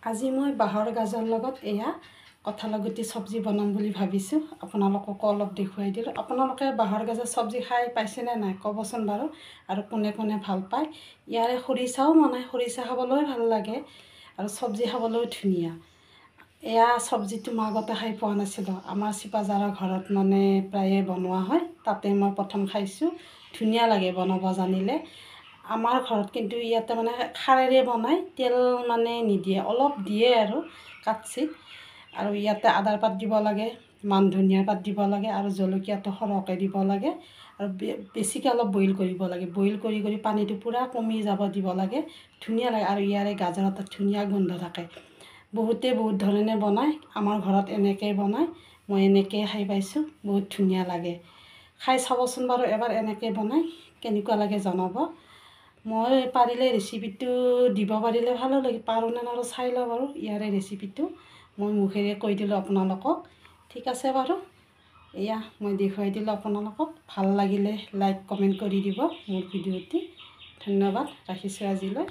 আজি মই বাঁহৰ গাজৰ লগত এয়া কঁঠালৰ গুটি চব্জি বনাম বুলি ভাবিছোঁ। আপোনালোককো অলপ দেখুৱাই দিলোঁ। আপোনালোকে বাঁহৰ গাজৰ চব্জি খাই পাইছেনে নাই ক'বচোন বাৰু, আৰু কোনে কোনে ভাল পায়। ইয়াৰে খৰিচাও বনায়, খৰিচা খাবলৈও ভাল লাগে আৰু চব্জি খাবলৈও ধুনীয়া। এয়া চব্জিটো মই আগতে খাই পোৱা নাছিলোঁ। আমাৰ চিপাঝাৰৰ ঘৰত মানে প্ৰায়ে বনোৱা হয়, তাতে মই প্ৰথম খাইছোঁ। ধুনীয়া লাগে বনাব জানিলে। আমাৰ ঘৰত কিন্তু ইয়াতে মানে খাৰেৰে বনায়, তেল মানে নিদিয়ে, অলপ দিয়ে আৰু কাটচিত। আৰু ইয়াতে আদাৰ পাত দিব লাগে, মান ধনিয়াৰ পাত দিব লাগে আৰু জলকীয়াটো সৰহকৈ দিব লাগে আৰু বেছিকৈ অলপ বইল কৰিব লাগে। বইল কৰি কৰি পানীটো পূৰা কমি যাব দিব লাগে। ধুনীয়া লাগে আৰু ইয়াৰে গাজৰ এটা ধুনীয়া গোন্ধ থাকে। বহুতে বহুত ধৰণে বনায়, আমাৰ ঘৰত এনেকৈ বনায়। মই এনেকৈ খাই পাইছোঁ, বহুত ধুনীয়া লাগে। খাই চাবচোন বাৰু এবাৰ এনেকৈ বনাই, কেনেকুৱা লাগে জনাব। মই পাৰিলে ৰেচিপিটো দিব পাৰিলে ভালো লাগে, পাৰোঁ নে নোৱাৰোঁ চাই লওঁ বাৰু। ইয়াৰে ৰেচিপিটো মই মুখেৰে কৈ দিলোঁ আপোনালোকক। ঠিক আছে বাৰু, এয়া মই দেখুৱাই দিলোঁ আপোনালোকক। ভাল লাগিলে লাইক কমেণ্ট কৰি দিব মোৰ ভিডিঅ'টি। ধন্যবাদ, ৰাখিছোঁ আজিলৈ।